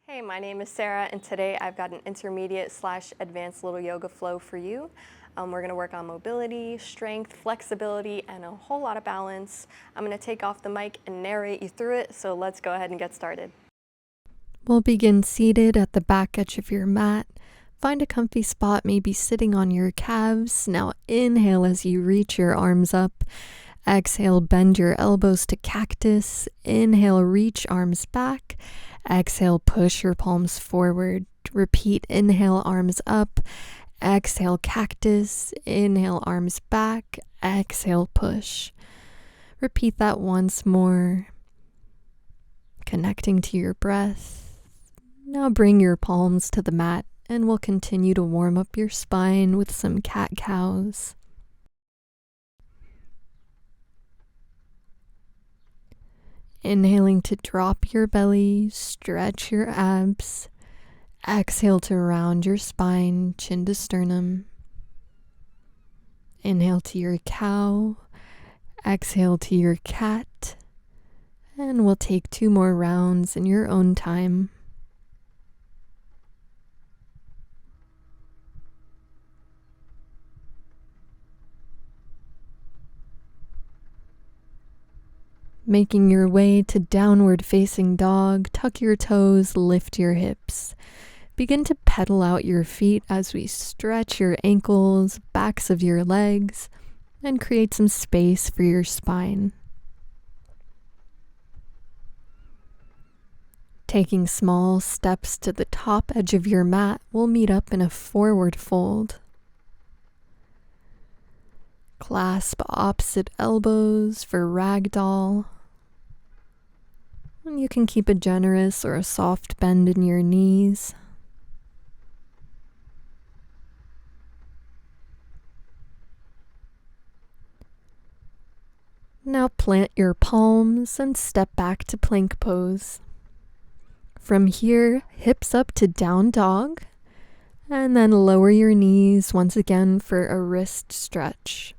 Hey, my name is Sarah, and today I've got an intermediate / advanced little yoga flow for you. We're gonna work on mobility, strength, flexibility, and a whole lot of balance. I'm gonna take off the mic and narrate you through it, so let's go ahead and get started. We'll begin seated at the back edge of your mat. Find a comfy spot, maybe sitting on your calves. Now inhale as you reach your arms up. Exhale, bend your elbows to cactus. Inhale, reach arms back. Exhale, push your palms forward. Repeat, inhale, arms up. Exhale, cactus. Inhale, arms back. Exhale, push. Repeat that once more, connecting to your breath. Now bring your palms to the mat and we'll continue to warm up your spine with some cat-cows. Inhaling to drop your belly, stretch your abs. Exhale to round your spine, chin to sternum. Inhale to your cow. Exhale to your cat. And we'll take 2 more rounds in your own time. Making your way to downward facing dog, tuck your toes, lift your hips. Begin to pedal out your feet as we stretch your ankles, backs of your legs, and create some space for your spine. Taking small steps to the top edge of your mat, we'll meet up in a forward fold. Clasp opposite elbows for ragdoll. And you can keep a generous or a soft bend in your knees. Now plant your palms and step back to plank pose. From here, hips up to down dog, and then lower your knees once again for a wrist stretch.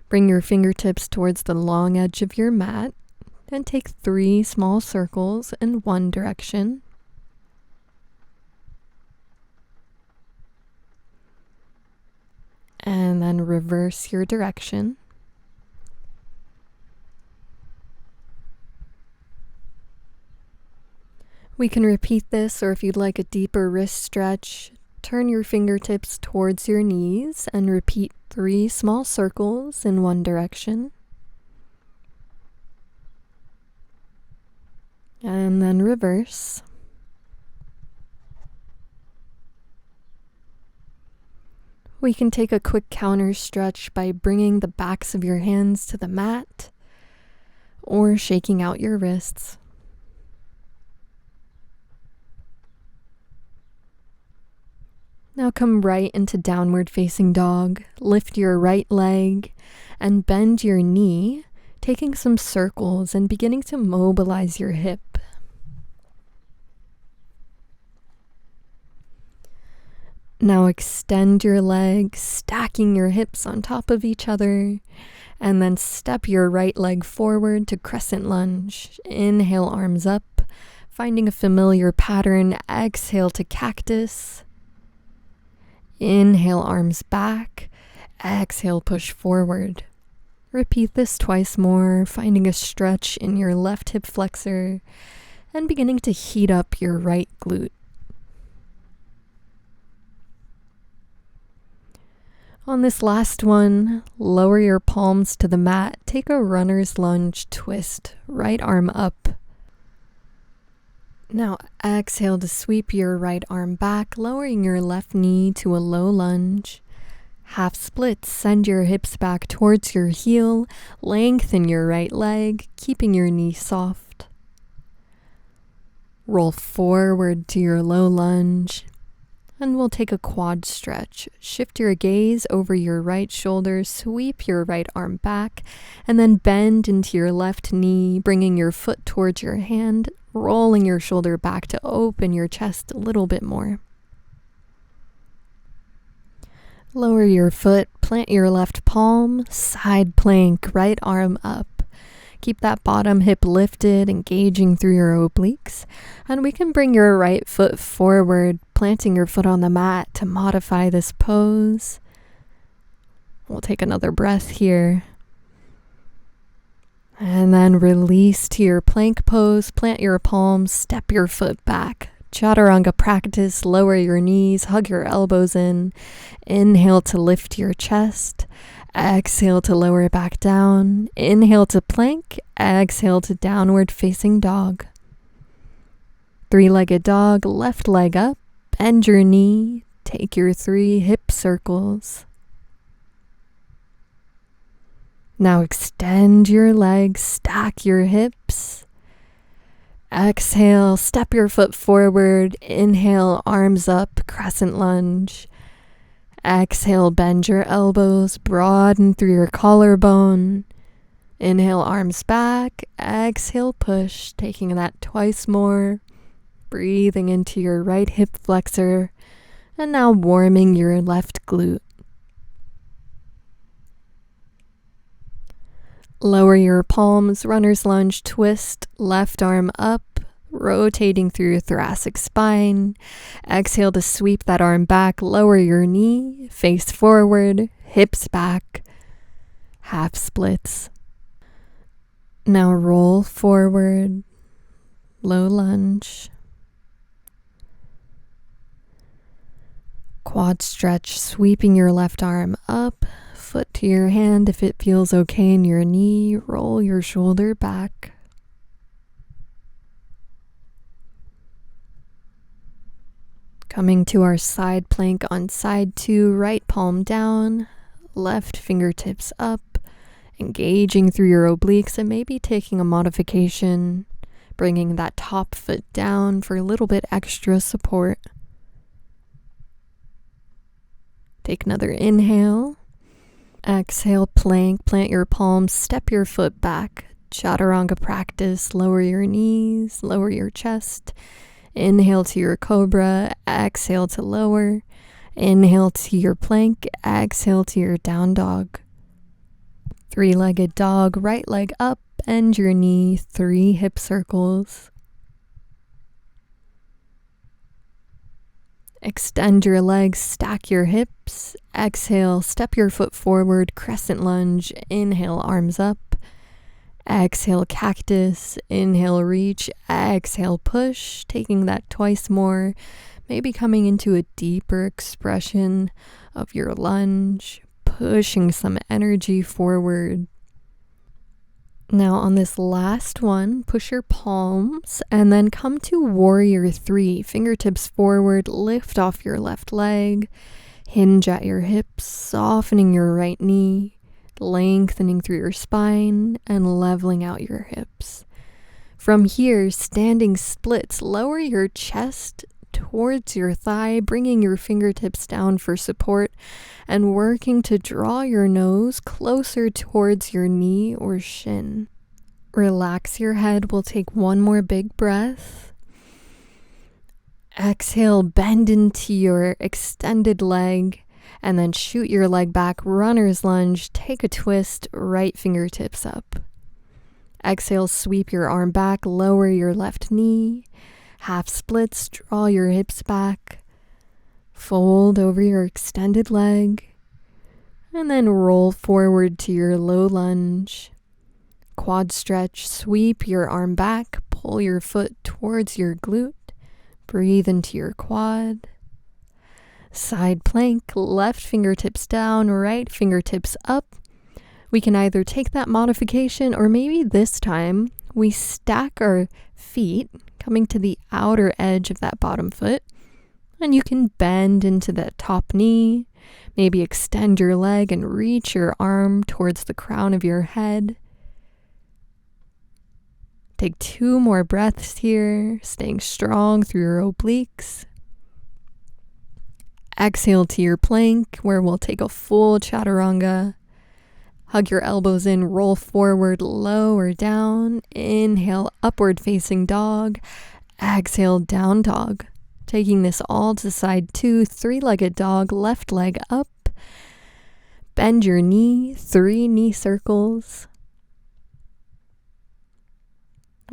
Bring your fingertips towards the long edge of your mat and take 3 small circles in one direction. And then reverse your direction. We can repeat this, or if you'd like a deeper wrist stretch, turn your fingertips towards your knees and repeat 3 small circles in one direction. And then reverse. We can take a quick counter stretch by bringing the backs of your hands to the mat or shaking out your wrists. Now come right into downward facing dog. Lift your right leg and bend your knee, taking some circles and beginning to mobilize your hip. Now extend your legs, stacking your hips on top of each other, and then step your right leg forward to crescent lunge. Inhale, arms up, finding a familiar pattern. Exhale to cactus. Inhale, arms back. Exhale, push forward. Repeat this twice more, finding a stretch in your left hip flexor and beginning to heat up your right glute. On this last one, lower your palms to the mat. Take a runner's lunge twist, right arm up. Now exhale to sweep your right arm back, lowering your left knee to a low lunge. Half splits, send your hips back towards your heel, lengthen your right leg, keeping your knee soft. Roll forward to your low lunge, and we'll take a quad stretch. Shift your gaze over your right shoulder, sweep your right arm back, and then bend into your left knee, bringing your foot towards your hand, rolling your shoulder back to open your chest a little bit more. Lower your foot, plant your left palm, side plank, right arm up. Keep that bottom hip lifted, engaging through your obliques. And we can bring your right foot forward, planting your foot on the mat to modify this pose. We'll take another breath here. And then release to your plank pose, plant your palms, step your foot back. Chaturanga practice, lower your knees, hug your elbows in. Inhale to lift your chest. Exhale to lower it back down. Inhale to plank. Exhale to downward facing dog. Three-legged dog, left leg up. Bend your knee. Take your 3 hip circles. Now extend your legs, stack your hips. Exhale, step your foot forward. Inhale, arms up, crescent lunge. Exhale, bend your elbows, broaden through your collarbone. Inhale, arms back. Exhale, push, taking that twice more. Breathing into your right hip flexor. And now warming your left glute. Lower your palms, runner's lunge, twist, left arm up, rotating through your thoracic spine. Exhale to sweep that arm back, lower your knee, face forward, hips back, half splits. Now roll forward, low lunge. Quad stretch, sweeping your left arm up. Foot to your hand if it feels okay in your knee. Roll your shoulder back. Coming to our side plank on side 2, right palm down, left fingertips up, engaging through your obliques and maybe taking a modification, bringing that top foot down for a little bit extra support. Take another inhale. Exhale, plank, plant your palms, step your foot back. Chaturanga practice, lower your knees, lower your chest. Inhale to your cobra, exhale to lower. Inhale to your plank, exhale to your down dog. Three-legged dog, right leg up, bend your knee, 3 hip circles. Extend your legs, stack your hips. Exhale, step your foot forward, crescent lunge. Inhale, arms up. Exhale, cactus. Inhale, reach. Exhale, push. Taking that twice more. Maybe coming into a deeper expression of your lunge. Pushing some energy forward. Now on this last one, push your palms and then come to warrior 3. Fingertips forward, lift off your left leg, hinge at your hips, softening your right knee, lengthening through your spine and leveling out your hips. From here, standing splits, lower your chest towards your thigh, bringing your fingertips down for support and working to draw your nose closer towards your knee or shin. Relax your head. We'll take one more big breath. Exhale, bend into your extended leg and then shoot your leg back, runner's lunge, take a twist, right fingertips up. Exhale, sweep your arm back, lower your left knee. Half splits, draw your hips back, fold over your extended leg, and then roll forward to your low lunge. Quad stretch, sweep your arm back, pull your foot towards your glute, breathe into your quad. Side plank, left fingertips down, right fingertips up. We can either take that modification or maybe this time we stack our feet coming to the outer edge of that bottom foot, and you can bend into that top knee, maybe extend your leg and reach your arm towards the crown of your head. Take 2 more breaths here, staying strong through your obliques. Exhale to your plank, where we'll take a full chaturanga. Hug your elbows in, roll forward, lower down. Inhale, upward facing dog. Exhale, down dog. Taking this all to side 2, 3-legged dog, left leg up. Bend your knee, 3 knee circles.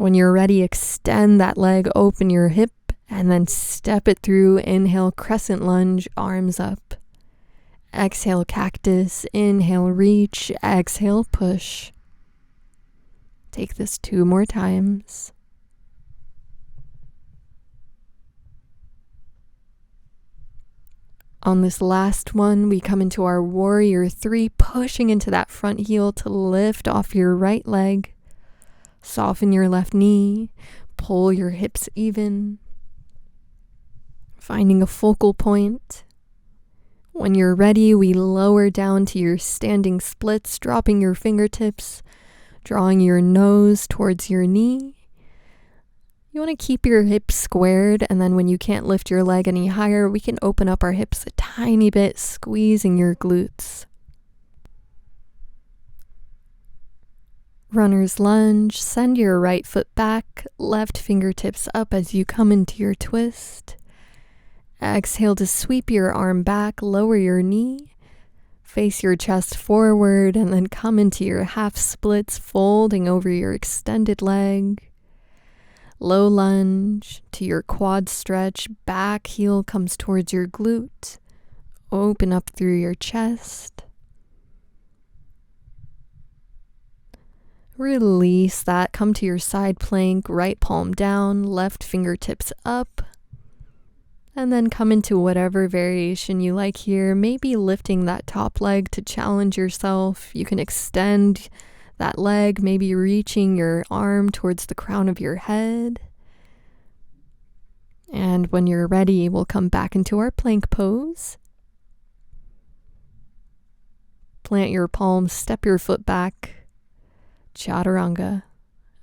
When you're ready, extend that leg, open your hip, and then step it through. Inhale, crescent lunge, arms up. Exhale, cactus. Inhale, reach. Exhale, push. Take this 2 more times. On this last one, we come into our warrior 3, pushing into that front heel to lift off your right leg. Soften your left knee. Pull your hips even. Finding a focal point. When you're ready, we lower down to your standing splits, dropping your fingertips, drawing your nose towards your knee. You want to keep your hips squared, and then when you can't lift your leg any higher, we can open up our hips a tiny bit, squeezing your glutes. Runner's lunge, send your right foot back, left fingertips up as you come into your twist. Exhale to sweep your arm back, lower your knee, face your chest forward, and then come into your half splits, folding over your extended leg. Low lunge to your quad stretch, back heel comes towards your glute. Open up through your chest. Release that, come to your side plank, right palm down, left fingertips up. And then come into whatever variation you like here, maybe lifting that top leg to challenge yourself. You can extend that leg, maybe reaching your arm towards the crown of your head. And when you're ready, we'll come back into our plank pose. Plant your palms, step your foot back. Chaturanga.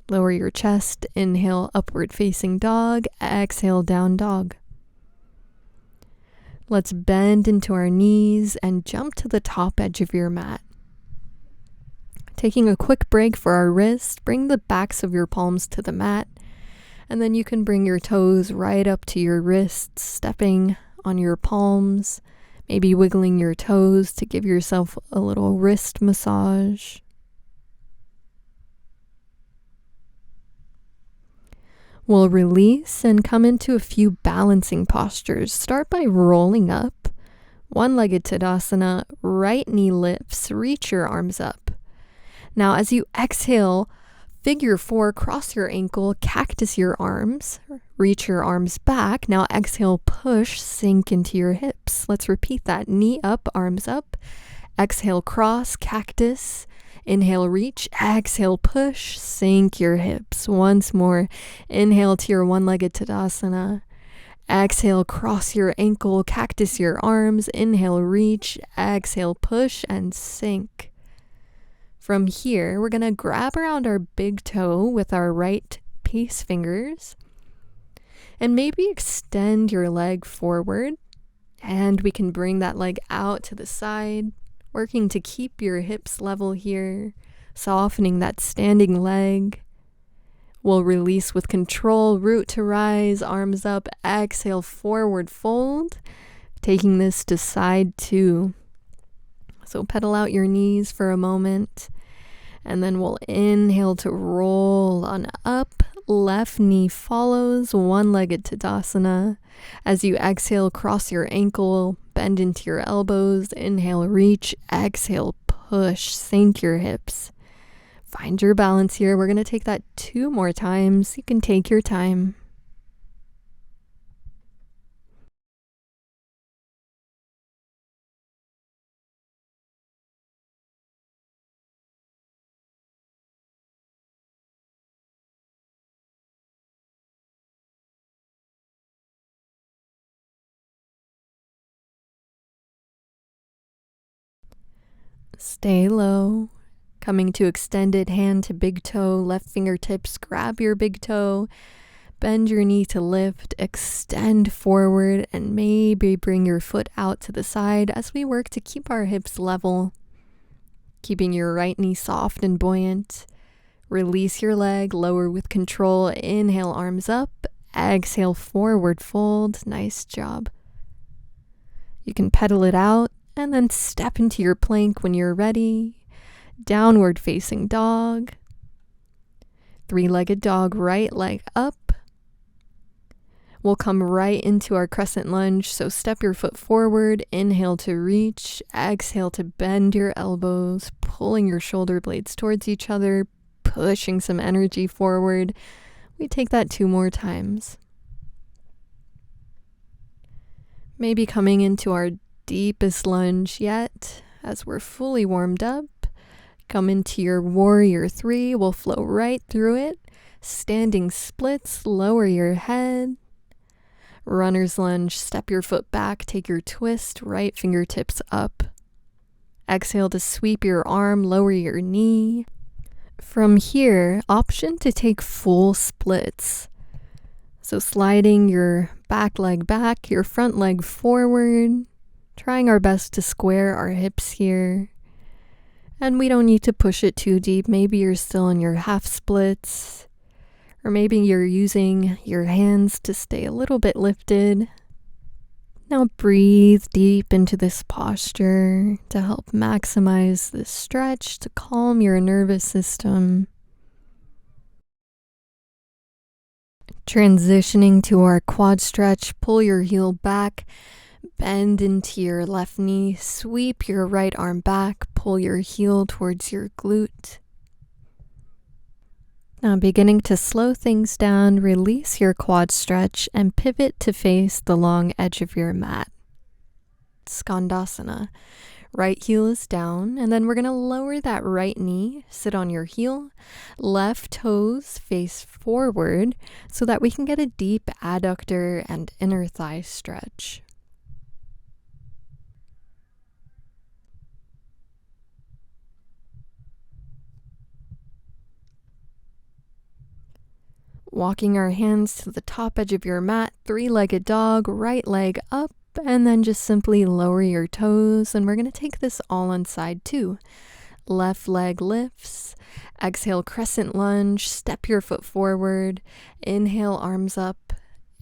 Lower your chest, inhale, upward facing dog, exhale, down dog. Let's bend into our knees and jump to the top edge of your mat. Taking a quick break for our wrists, bring the backs of your palms to the mat, and then you can bring your toes right up to your wrists, stepping on your palms, maybe wiggling your toes to give yourself a little wrist massage. We'll release and come into a few balancing postures. Start by rolling up, one-legged Tadasana, right knee lifts, reach your arms up. Now as you exhale, figure 4, cross your ankle, cactus your arms, reach your arms back. Now exhale, push, sink into your hips. Let's repeat that. Knee up, arms up. Exhale, cross, cactus. Inhale, reach. Exhale, push, sink your hips. Once more. Inhale to your one-legged Tadasana. Exhale, cross your ankle, cactus your arms. Inhale, reach. Exhale, push, and sink. From here, we're going to grab around our big toe with our right peace fingers. And maybe extend your leg forward. And we can bring that leg out to the side. Working to keep your hips level here, softening that standing leg. We'll release with control, root to rise, arms up, exhale, forward fold, taking this to side 2. So pedal out your knees for a moment, and then we'll inhale to roll on up, left knee follows, one-legged Tadasana. As you exhale, cross your ankle, bend into your elbows, inhale, reach, exhale, push, sink your hips. Find your balance here. We're going to take that 2 more times. You can take your time. Stay low. Coming to extended hand to big toe, left fingertips, grab your big toe, bend your knee to lift, extend forward, and maybe bring your foot out to the side as we work to keep our hips level. Keeping your right knee soft and buoyant. Release your leg, lower with control. Inhale, arms up. Exhale, forward fold. Nice job. You can pedal it out and then step into your plank when you're ready. Downward facing dog. Three-legged dog, right leg up. We'll come right into our crescent lunge, so step your foot forward, inhale to reach, exhale to bend your elbows, pulling your shoulder blades towards each other, pushing some energy forward. We take that 2 more times. Maybe coming into our deepest lunge yet, as we're fully warmed up. Come into your warrior 3, we'll flow right through it. Standing splits, lower your head. Runner's lunge, step your foot back, take your twist, right fingertips up. Exhale to sweep your arm, lower your knee. From here, option to take full splits. So sliding your back leg back, your front leg forward, trying our best to square our hips here. And we don't need to push it too deep. Maybe you're still in your half splits. Or maybe you're using your hands to stay a little bit lifted. Now breathe deep into this posture to help maximize this stretch, to calm your nervous system. Transitioning to our quad stretch, pull your heel back, bend into your left knee, sweep your right arm back, pull your heel towards your glute. Now beginning to slow things down, release your quad stretch and pivot to face the long edge of your mat. Skandasana. Right heel is down, and then we're going to lower that right knee, sit on your heel, left toes face forward so that we can get a deep adductor and inner thigh stretch. Walking our hands to the top edge of your mat, three-legged dog, right leg up, and then just simply lower your toes. And we're going to take this all on side 2. Left leg lifts. Exhale, crescent lunge. Step your foot forward. Inhale, arms up.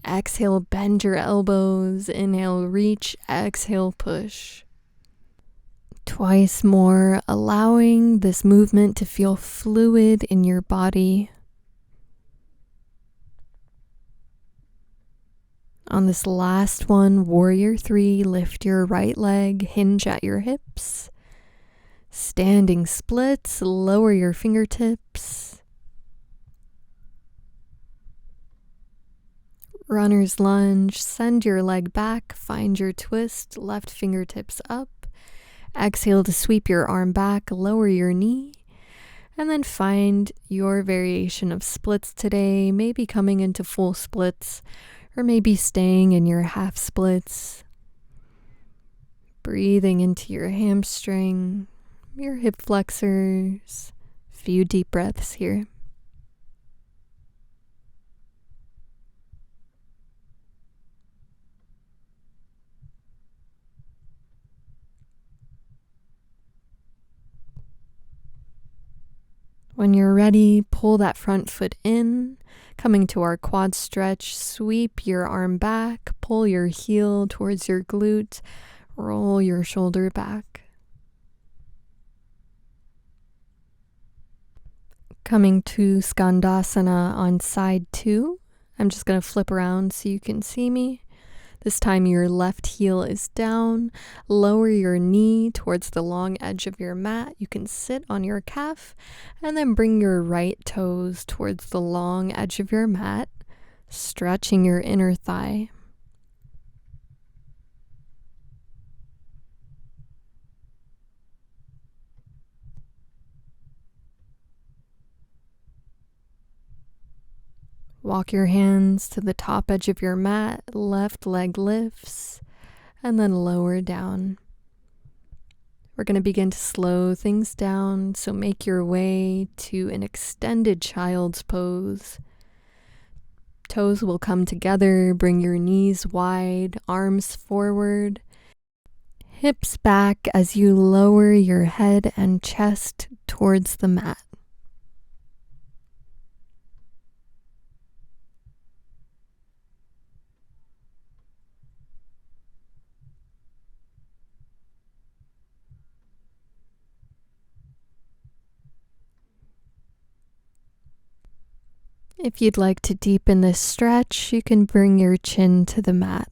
Exhale, bend your elbows. Inhale, reach. Exhale, push. Twice more, allowing this movement to feel fluid in your body. On this last one, warrior 3, lift your right leg, hinge at your hips. Standing splits, lower your fingertips. Runner's lunge, send your leg back, find your twist, left fingertips up. Exhale to sweep your arm back, lower your knee. And then find your variation of splits today, maybe coming into full splits, or maybe staying in your half splits. Breathing into your hamstring, your hip flexors. Few deep breaths here. When you're ready, pull that front foot in. Coming to our quad stretch, sweep your arm back, pull your heel towards your glute, roll your shoulder back. Coming to Skandasana on side 2. I'm just going to flip around so you can see me. This time your left heel is down. Lower your knee towards the long edge of your mat. You can sit on your calf and then bring your right toes towards the long edge of your mat, stretching your inner thigh. Walk your hands to the top edge of your mat, left leg lifts, and then lower down. We're going to begin to slow things down, so make your way to an extended child's pose. Toes will come together, bring your knees wide, arms forward, hips back as you lower your head and chest towards the mat. If you'd like to deepen this stretch, you can bring your chin to the mat.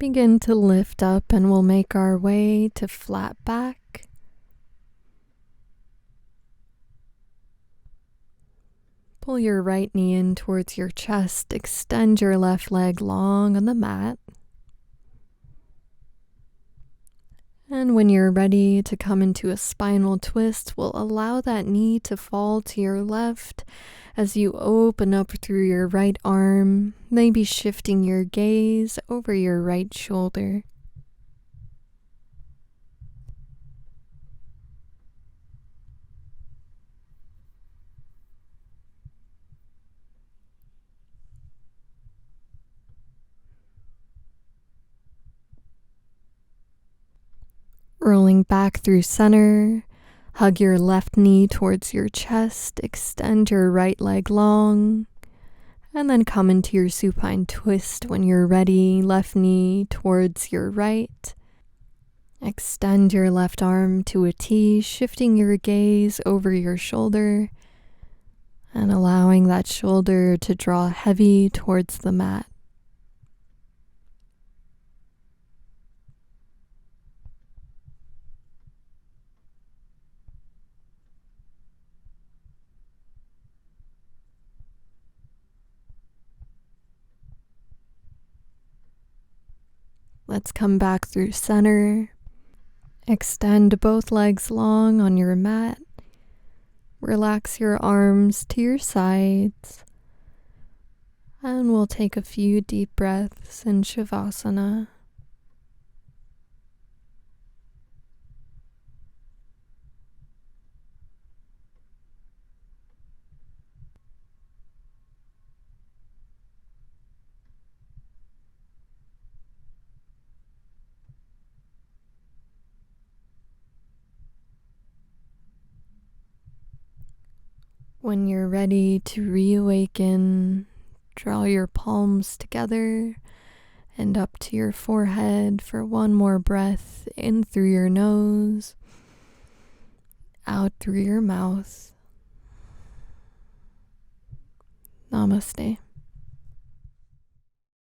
Begin to lift up and we'll make our way to flat back. Pull your right knee in towards your chest. Extend your left leg long on the mat. And when you're ready to come into a spinal twist, we'll allow that knee to fall to your left as you open up through your right arm, maybe shifting your gaze over your right shoulder. Rolling back through center, hug your left knee towards your chest, extend your right leg long, and then come into your supine twist when you're ready, left knee towards your right. Extend your left arm to a T, shifting your gaze over your shoulder and allowing that shoulder to draw heavy towards the mat. Let's come back through center. Extend both legs long on your mat. Relax your arms to your sides. And we'll take a few deep breaths in Shavasana. When you're ready to reawaken, draw your palms together and up to your forehead for one more breath in through your nose, out through your mouth. Namaste.